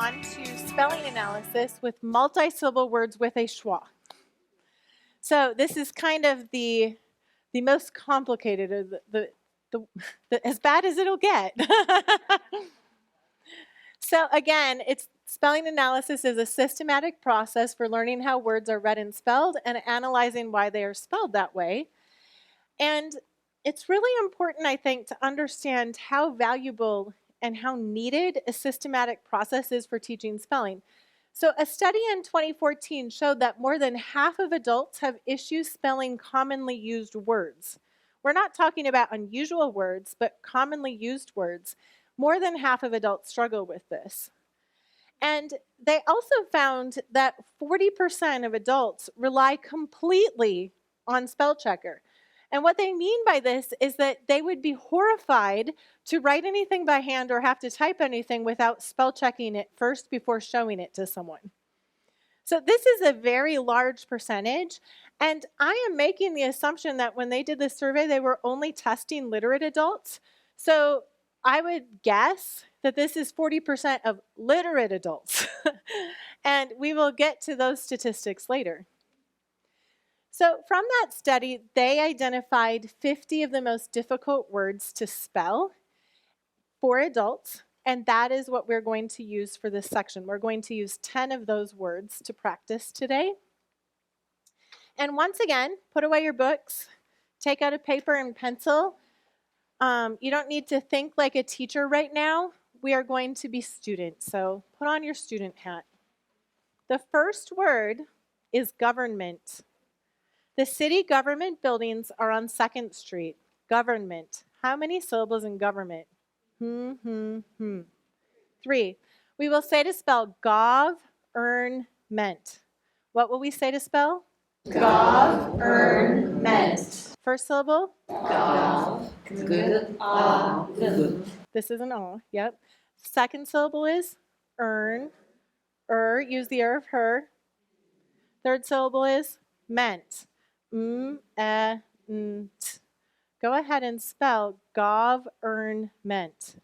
on to spelling analysis with multi-syllable words with a schwa. So this is kind of the most complicated, or the as bad as it'll get. So again, spelling analysis is a systematic process for learning how words are read and spelled and analyzing why they are spelled that way. And it's really important, I think, to understand how valuable and how needed a systematic process is for teaching spelling. So a study in 2014 showed that more than half of adults have issues spelling commonly used words. We're not talking about unusual words, but commonly used words. More than half of adults struggle with this. And they also found that 40% of adults rely completely on spell checker. And what they mean by this is that they would be horrified to write anything by hand or have to type anything without spell checking it first before showing it to someone. So this is a very large percentage, and I am making the assumption that when they did this survey, they were only testing literate adults. So I would guess that this is 40% of literate adults. And we will get to those statistics later. So from that study, they identified 50 of the most difficult words to spell for adults, and that is what we're going to use for this section. We're going to use 10 of those words to practice today. And once again, put away your books, take out a paper and pencil. You don't need to think like a teacher right now. We are going to be students, so put on your student hat. The first word is government. The city government buildings are on 2nd Street. Government. How many syllables in government? 3. We will say to spell gov-ern-ment. What will we say to spell? Gov-ern-ment. First syllable? Gov. This is an O, yep. Second syllable is earn. Use the of her. Third syllable is ment. Go ahead and spell gov-ern-ment.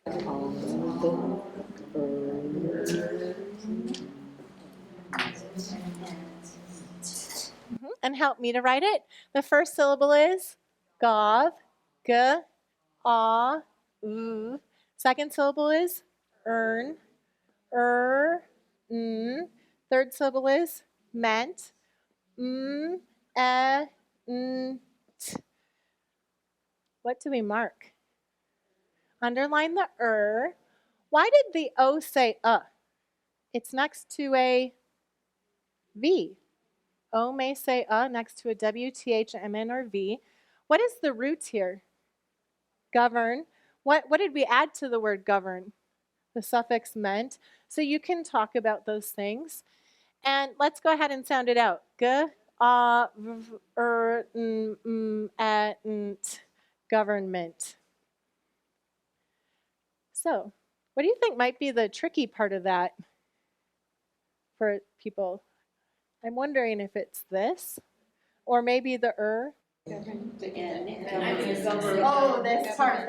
And help me to write it. The first syllable is gov, g-a-u. Second syllable is earn, Third syllable is ment, What do we mark? Underline the Why did the O say It's next to a V. O may say next to a W, TH, MN, or V. What is the root here? Govern. What did we add to the word govern? The suffix ment. So you can talk about those things. And let's go ahead and sound it out. Government. So, what do you think might be the tricky part of that for people? I'm wondering if it's this, or maybe the Oh, this part.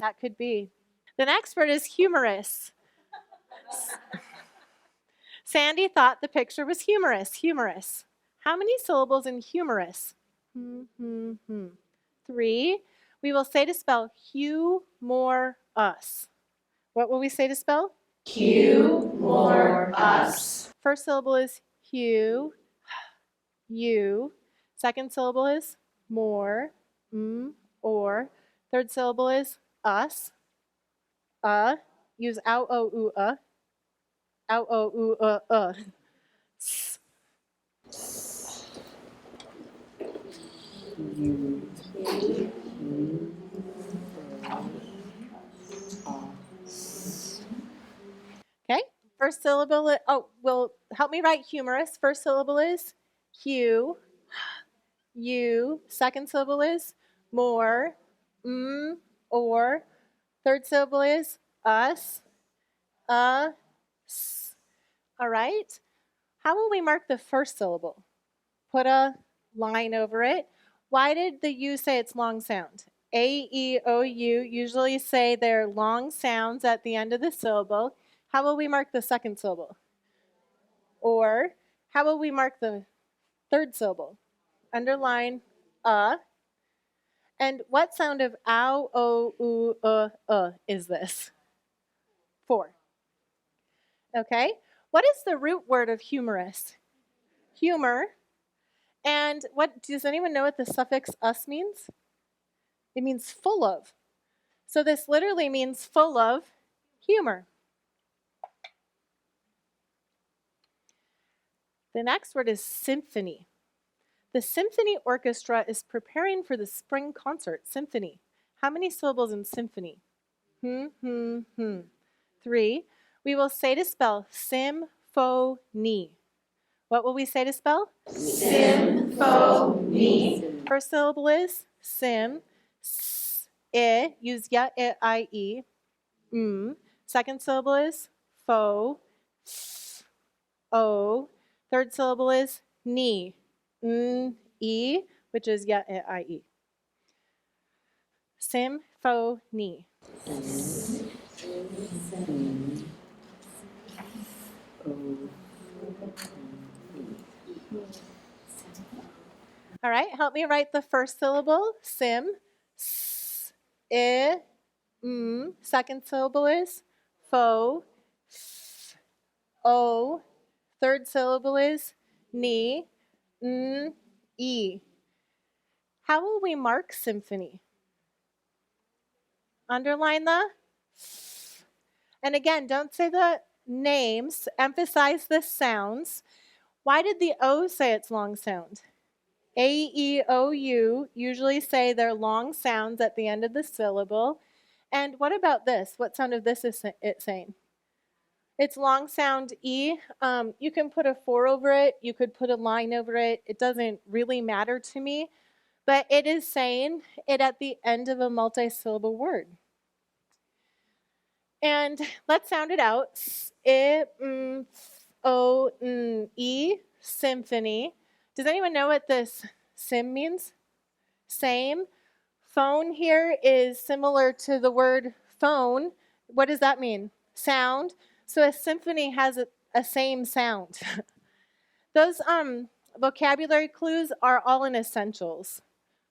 That could be. The next word is humorous. Sandy thought the picture was humorous. Humorous. How many syllables in humorous? 3. We will say to spell humorous. What will we say to spell? Humorous. First syllable is you. Second syllable is more, or. Third syllable is us. Use ow, o, oo, Ow, o, oo, Okay, first syllable, will help me write humorous. First syllable is you. Second syllable is more, or. Third syllable is us, All right. How will we mark the first syllable? Put a line over it. Why did the U say it's long sound? A, E, O, U usually say their long sounds at the end of the syllable. How will we mark the second syllable? Or how will we mark the third syllable? Underline And what sound of ow, o, u, is this? 4. Okay. What is the root word of humorous? Humor. And what does anyone know what the suffix us means? It means full of. So this literally means full of humor. The next word is symphony. The symphony orchestra is preparing for the spring concert. Symphony. How many syllables in symphony? 3. We will say to spell symphony. What will we say to spell? Symphony. First syllable is sim. I. Use ya, I, e. Second syllable is fo. O. Third syllable is ni. E, which is ya, I, e. Symphony. All right, help me write the first syllable. Sim. S, I, Second syllable is fo. F, o. Third syllable is ni. E. How will we mark symphony? Underline the f. And again, don't say the names. Emphasize the sounds. Why did the O say its long sound? A, E, O, U usually say their long sounds at the end of the syllable. And what about this? What sound of this is it saying? It's long sound E. You can put a 4 over it. You could put a line over it. It doesn't really matter to me. But it is saying it at the end of a multi-syllable word. And let's sound it out. I, O, E, symphony. Does anyone know what this sim means? Same. Phone here is similar to the word phone. What does that mean? Sound. So a symphony has a same sound. Those vocabulary clues are all in essentials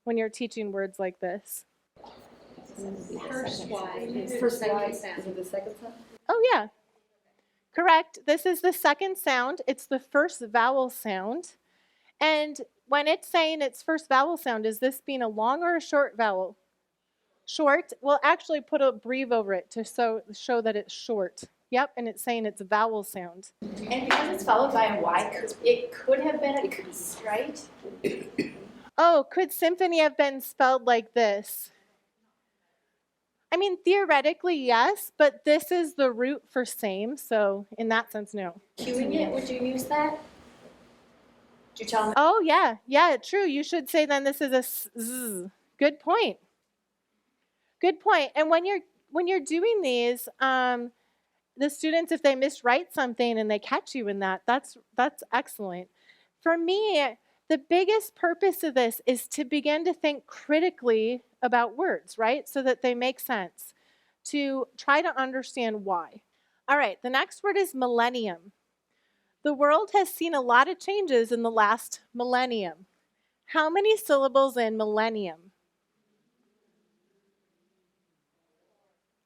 when you're teaching words like this. First Y. First second sound. Is it the second sound? Oh, yeah. Correct. This is the second sound. It's the first vowel sound. And when it's saying its first vowel sound, is this being a long or a short vowel? Short. We'll actually put a breve over it to show that it's short. Yep, and it's saying it's a vowel sound. And because it's followed by a Y, it could have been a K, right? Oh, could symphony have been spelled like this? I mean, theoretically, yes, but this is the root for same, so in that sense, no. Cueing it, would you use that? Would you tell them? Oh, yeah, true. You should say then this is a z. Good point. Good point. And when you're doing these, the students, if they miswrite something and they catch you in that, that's excellent. For me, the biggest purpose of this is to begin to think critically about words, right? So that they make sense, to try to understand why. All right, the next word is millennium. The world has seen a lot of changes in the last millennium. How many syllables in millennium?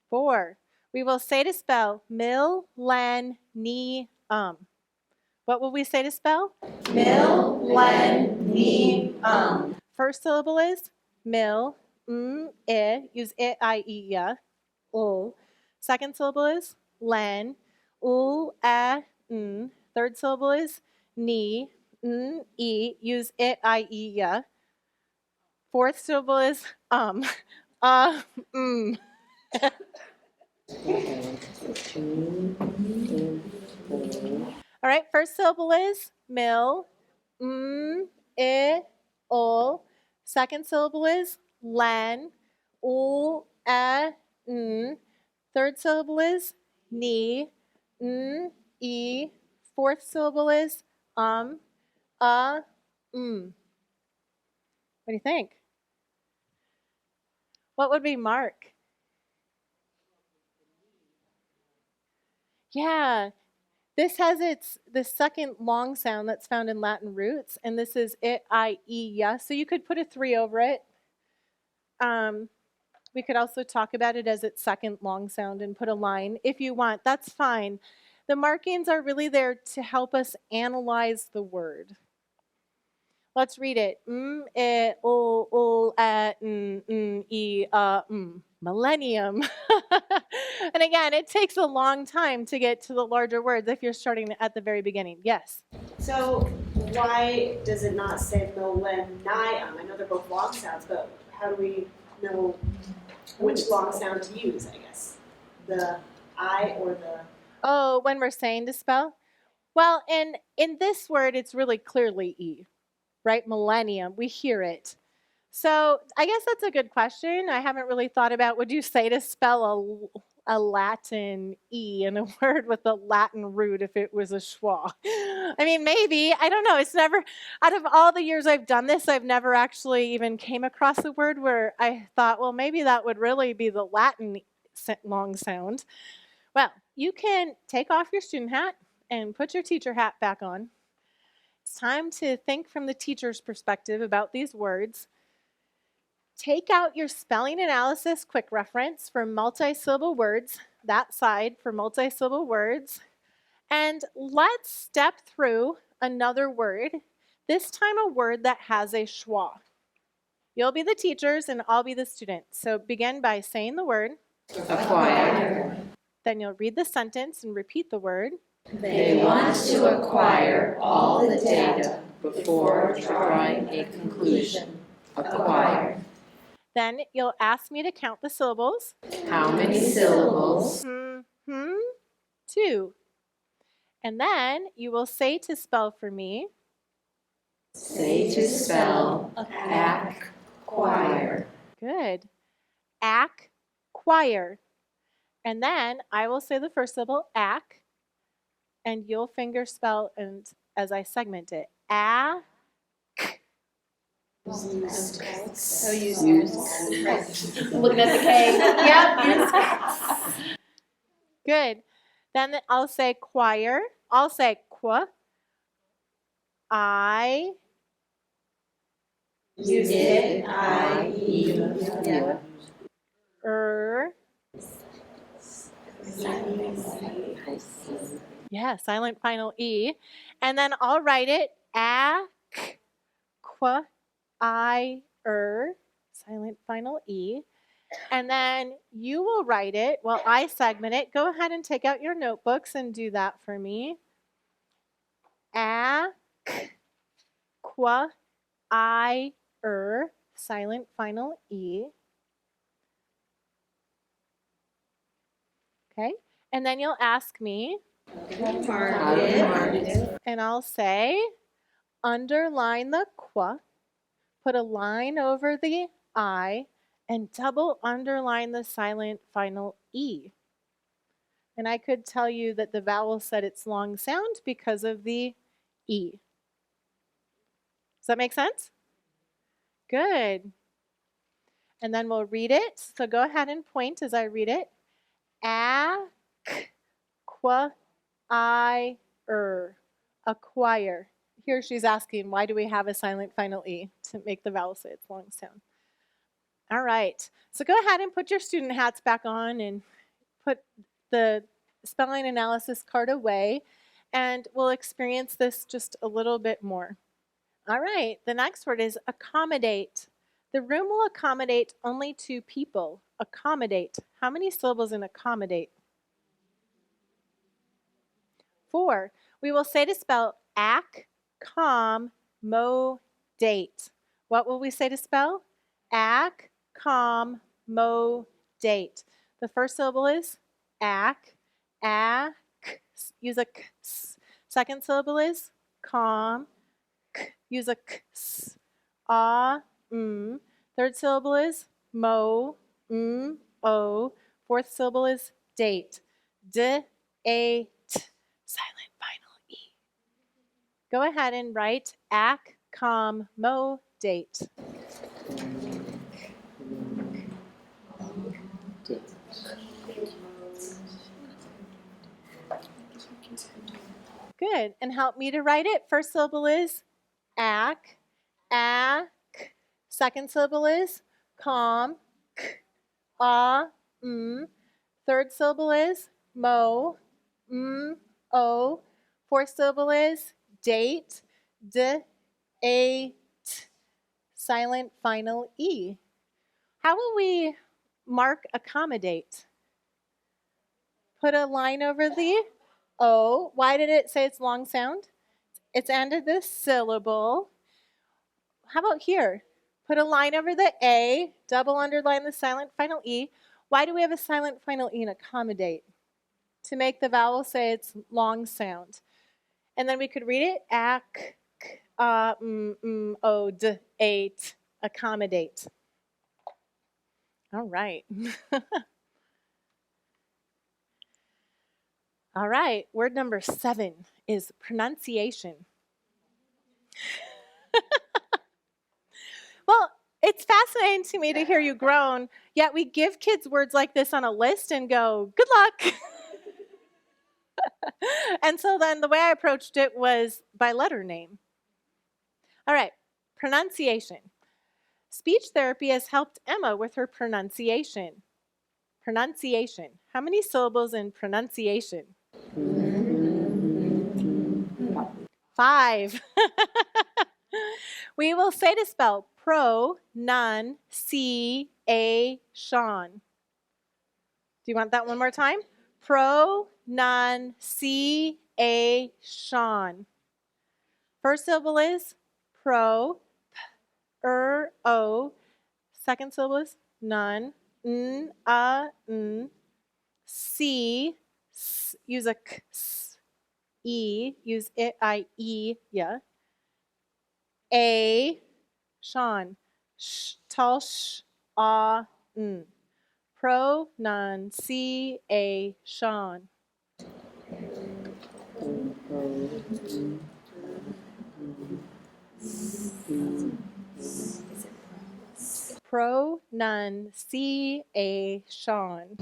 4. We will say to spell millennium. What will we say to spell? Millennium. First syllable is mil, I. Use I, e, ya. Second syllable is len, n. Third syllable is ni, e. Use I, e, ya. Fourth syllable is All right, first syllable is mil, I, ol. Second syllable is len, n. Third syllable is ni, e. Fourth syllable is What do you think? What would be mark? Yeah, this has the second long sound that's found in Latin roots, and this is it, I, E, ya. So you could put a 3 over it. We could also talk about it as its second long sound and put a line if you want. That's fine. The markings are really there to help us analyze the word. Let's read it. Millennium. And again, it takes a long time to get to the larger words if you're starting at the very beginning. Yes? So why does it not say millennium? I know they're both long sounds, but how do we know which long sound to use, I guess? The I or the... Oh, when we're saying to spell? Well, in this word, it's really clearly E, right? Millennium. We hear it. So I guess that's a good question. I haven't really thought about, would you say to spell a Latin E in a word with a Latin root if it was a schwa? I mean, maybe. I don't know. It's never, out of all the years I've done this, I've never actually even came across a word where I thought, well, maybe that would really be the Latin long sound. Well, you can take off your student hat and put your teacher hat back on. It's time to think from the teacher's perspective about these words. Take out your spelling analysis quick reference for multi-syllable words, that side for multi-syllable words, and let's step through another word, this time a word that has a schwa. You'll be the teachers and I'll be the students. So begin by saying the word. Acquire. Then you'll read the sentence and repeat the word. They want to acquire all the data before drawing a conclusion. Acquire. Then you'll ask me to count the syllables. How many syllables? 2. And then you will say to spell for me. Say to spell acquire. Good. Acquire. And then I will say the first syllable, ac, and you'll finger spell and as I segment it. A. So use Looking at the K. Yep. Good. Then I'll say choir. I'll say qua. I. Use it, I, E. Yeah, silent final E. And then I'll write it ac, qua, I, silent final E. And then you will write it while I segment it. Go ahead and take out your notebooks and do that for me. Ac, qua, I, silent final E. Okay, and then you'll ask me, and I'll say, underline the qua, put a line over the I, and double underline the silent final E. And I could tell you that the vowel said its long sound because of the E. Does that make sense? Good. And then we'll read it. So go ahead and point as I read it. Acquire. Here she's asking, why do we have a silent final E to make the vowel say its long sound? All right. So go ahead and put your student hats back on and put the spelling analysis card away, and we'll experience this just a little bit more. All right. The next word is accommodate. The room will accommodate only 2 people. Accommodate. How many syllables in accommodate? 4. We will say to spell ac-com-mo-date. What will we say to spell? Ac-com-mo-date. The first syllable is ac, use a k. Second syllable is com, use a k. Third syllable is mo, o. Fourth syllable is date. D-a-t. Silent final E. Go ahead and write ac-com-mo-date. Good. And help me to write it. First syllable is ak, ak. Second syllable is calm, k, ah, Third syllable is mo, o. Fourth syllable is date, d, a, t. Silent final e. How will we mark accommodate? Put a line over the O. Why did it say it's long sound? It's ended this syllable. How about here? Put a line over the A, double underline the silent final E. Why do we have a silent final E in accommodate? To make the vowel say it's long sound. And then we could read it, ak, k, o, d, a, t, accommodate. All right. All right, word number 7 is pronunciation. Well, it's fascinating to me to hear you groan, yet we give kids words like this on a list and go, good luck. And so then the way I approached it was by letter name. All right, pronunciation. Speech therapy has helped Emma with her pronunciation. Pronunciation. How many syllables in pronunciation? 5. We will say to spell pro-nun-ci-a-tion. Do you want that one more time? Pro-nun-ci-a-tion. First syllable is pro, o. Second syllable is nun, c, use a k, e, use it, I, e, yeah. A, Sean, tall sh, pronunciation. Pronunciation.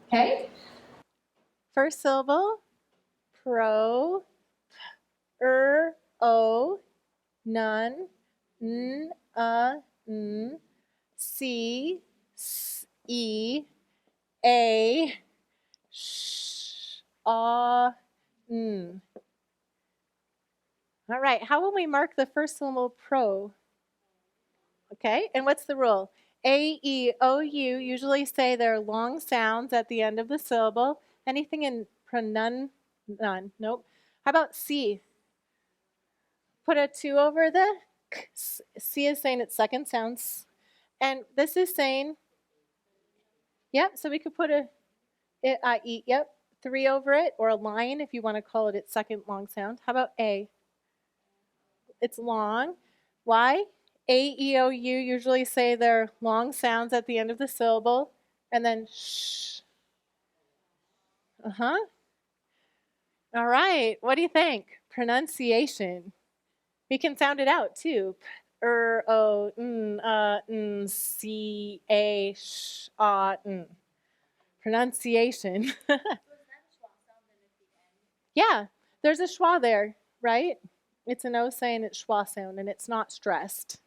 Okay. First syllable, pro, o, nun, c, e, a, sh, All right, how will we mark the first syllable pro? Okay, and what's the rule? A, E, O, U usually say their long sounds at the end of the syllable. Anything in pronun? None. Nope. How about C? Put a 2 over the k. C is saying its second sounds. And this is saying, yep, so we could put a, it, I, E, yep, 3 over it, or a line if you want to call it its second long sound. How about A? It's long. Why? A, E, O, U usually say their long sounds at the end of the syllable, and then sh. All right, what do you think? Pronunciation. We can sound it out too. O, C, A, sh, Pronunciation. Yeah, there's a schwa there, right? It's an O saying it's schwa sound, and it's not stressed.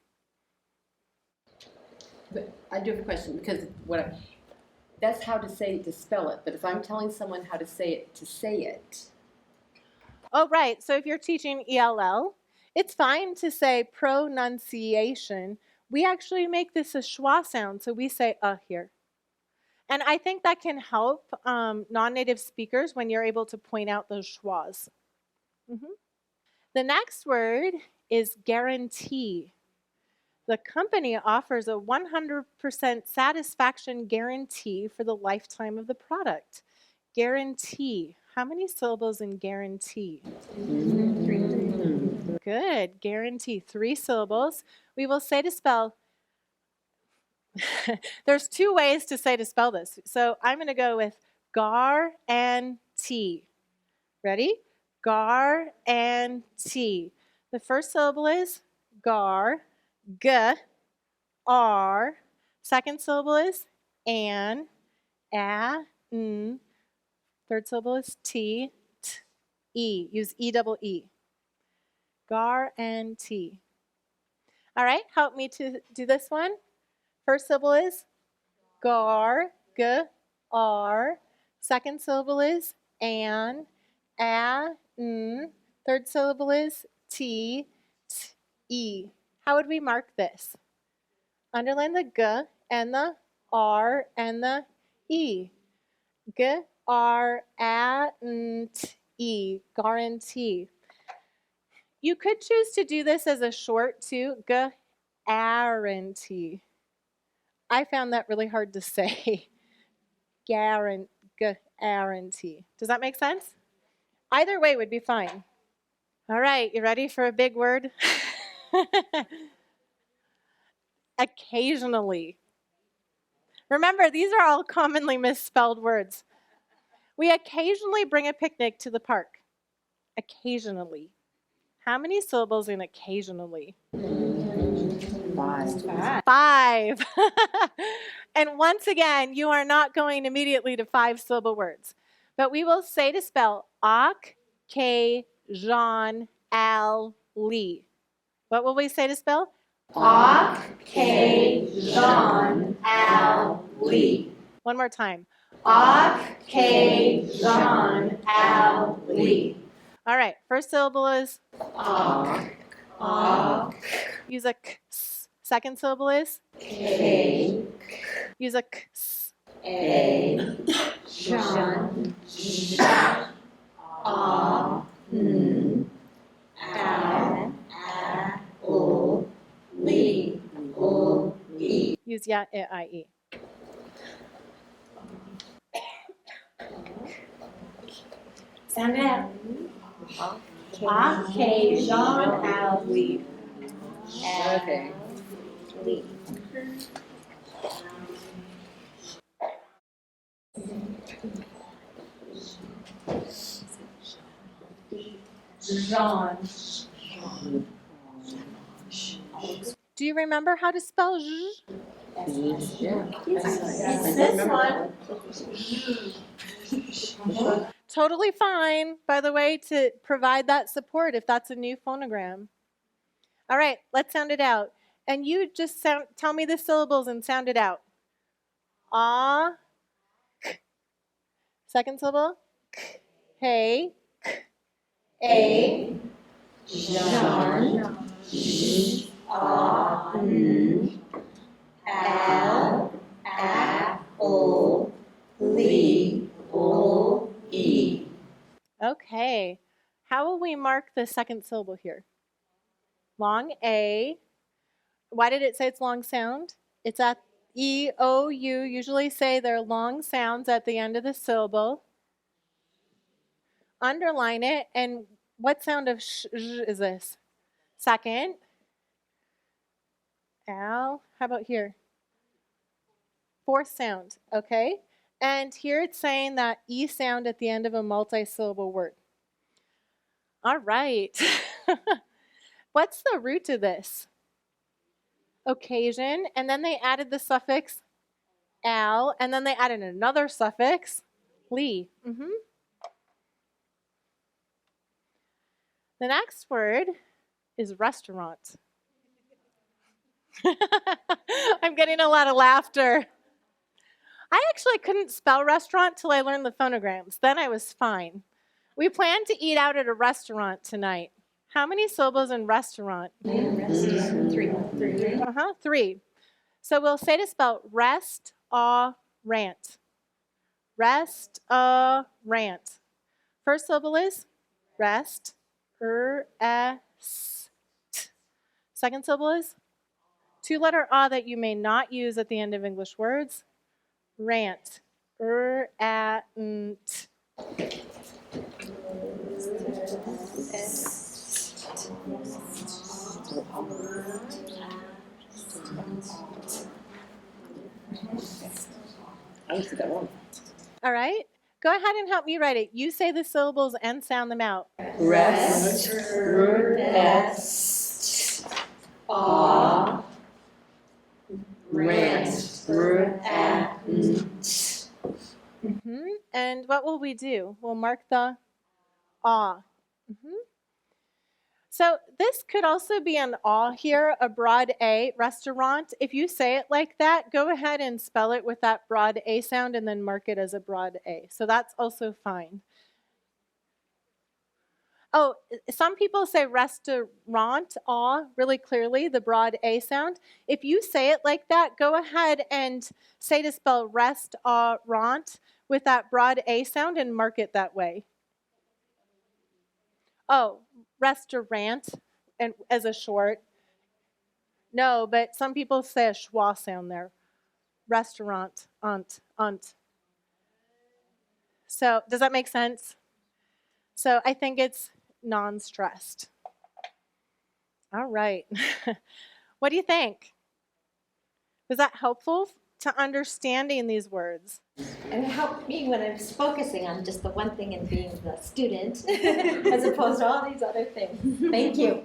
But I do have a question because that's how to say it, to spell it. But if I'm telling someone how to say it. Oh, right. So if you're teaching ELL, it's fine to say pronunciation. We actually make this a schwa sound, so we say here. And I think that can help non-native speakers when you're able to point out those schwas. The next word is guarantee. The company offers a 100% satisfaction guarantee for the lifetime of the product. Guarantee. How many syllables in guarantee? 3. Good. Guarantee. 3 syllables. We will say to spell. There's 2 ways to say to spell this. So I'm going to go with gar and T. Ready? Gar and T. The first syllable is gar, g, r. Second syllable is an, a, n. Third syllable is t, t, e. Use e double e. Guarantee. All right, help me to do this one. First syllable is gar, g, r. Second syllable is an, a, n. Third syllable is t, t, e. How would we mark this? Underline the g and the r and the e. G, r, a, n, t, e. Guarantee. You could choose to do this as a short too. Guarantee. I found that really hard to say. Guarantee. Does that make sense? Either way would be fine. All right, you ready for a big word? Occasionally. Remember, these are all commonly misspelled words. We occasionally bring a picnic to the park. Occasionally. How many syllables in occasionally? 5. And once again, you are not going immediately to 5-syllable words. But we will say to spell occasionally. What will we say to spell? Occasionally. One more time. Occasionally. All right, first syllable is Oc. use a k. Second syllable is Cake. use a k. A. Shun. A. N. Al. A. O. Li. O. E. Use ya, I, e. Sound it out. Occasionally. Okay. Jean. Do you remember how to spell zh? It's this one. Totally fine, by the way, to provide that support if that's a new phonogram. All right, let's sound it out. And you just tell me the syllables and sound it out. Ah, k. Second syllable, k. Hey, k. A. Jean. A. N. Al. A. O. Li. O. E. Okay. How will we mark the second syllable here? Long A. Why did it say it's long sound? It's at E, O, U. Usually say they're long sounds at the end of the syllable. Underline it. And what sound of sh is this? Second. Al. How about here? Fourth sound. Okay. And here it's saying that E sound at the end of a multi-syllable word. All right. What's the root of this? Occasion, and then they added the suffix al, and then they added another suffix, li. The next word is restaurant. I'm getting a lot of laughter. I actually couldn't spell restaurant till I learned the phonograms. Then I was fine. We plan to eat out at a restaurant tonight. How many syllables in restaurant? 3. 3. So we'll say to spell rest-a-rant. Rest-a-rant. First syllable is rest. R-S-T. Second syllable is 2-letter A that you may not use at the end of English words. Rant. R-A-N-T. I see that one. All right. Go ahead and help me write it. You say the syllables and sound them out. Rest. Rest. A. Rant. Rant. Mm-hmm. And what will we do? We'll mark the ah. So this could also be an ah here, a broad A, restaurant. If you say it like that, go ahead and spell it with that broad A sound and then mark it as a broad A. So that's also fine. Oh, some people say restaurant, ah, really clearly, the broad A sound. If you say it like that, go ahead and say to spell rest-a-rant with that broad A sound and mark it that way. Oh, restaurant and as a short. No, but some people say a schwa sound there. Restaurant, aunt. So does that make sense? So I think it's non-stressed. All right. What do you think? Was that helpful to understanding these words? And it helped me when I was focusing on just the one thing and being the student as opposed to all these other things. Thank you.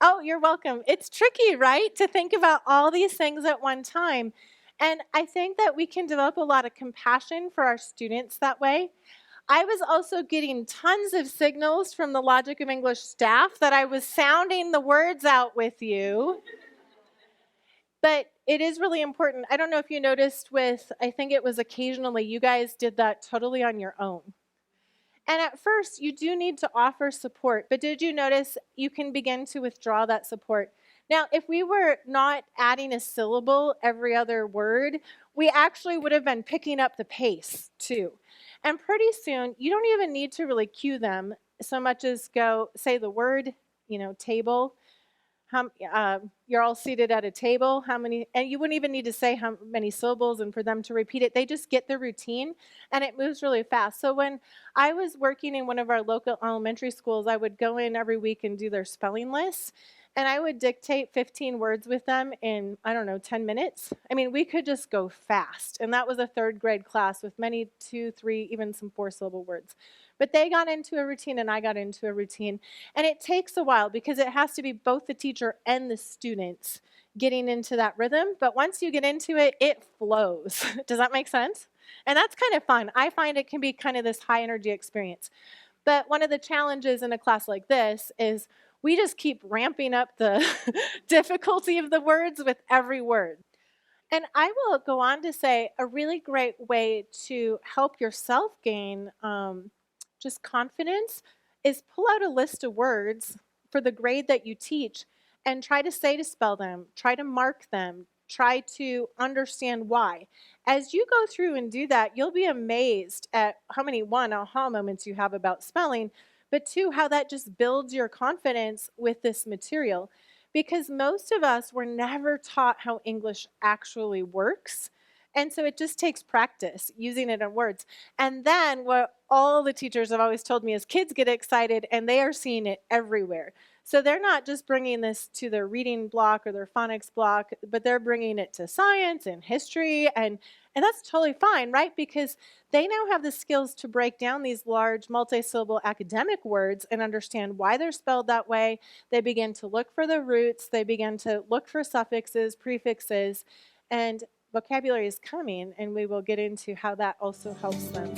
Oh, you're welcome. It's tricky, right? To think about all these things at one time. And I think that we can develop a lot of compassion for our students that way. I was also getting tons of signals from the Logic of English staff that I was sounding the words out with you. But it is really important. I don't know if you noticed I think it was occasionally, you guys did that totally on your own. And at first, you do need to offer support, but did you notice you can begin to withdraw that support? Now, if we were not adding a syllable every other word, we actually would have been picking up the pace too. And pretty soon, you don't even need to really cue them so much as go say the word, table. You're all seated at a table. And you wouldn't even need to say how many syllables and for them to repeat it. They just get the routine and it moves really fast. So when I was working in one of our local elementary schools, I would go in every week and do their spelling lists. And I would dictate 15 words with them in, 10 minutes. I mean, we could just go fast. And that was a third grade class with many 2, 3, even some 4-syllable words. But they got into a routine and I got into a routine. And it takes a while because it has to be both the teacher and the students getting into that rhythm. But once you get into it, it flows. Does that make sense? And that's kind of fun. I find it can be kind of this high energy experience. But one of the challenges in a class like this is we just keep ramping up the difficulty of the words with every word. And I will go on to say a really great way to help yourself gain just confidence is pull out a list of words for the grade that you teach and try to say to spell them, try to mark them, try to understand why. As you go through and do that, you'll be amazed at how many, one, aha moments you have about spelling, but two, how that just builds your confidence with this material. Because most of us were never taught how English actually works. And so it just takes practice using it in words. And then what all the teachers have always told me is kids get excited and they are seeing it everywhere. So they're not just bringing this to their reading block or their phonics block, but they're bringing it to science and history. And that's totally fine, right? Because they now have the skills to break down these large multi-syllable academic words and understand why they're spelled that way. They begin to look for the roots. They begin to look for suffixes, prefixes, and vocabulary is coming, and we will get into how that also helps them.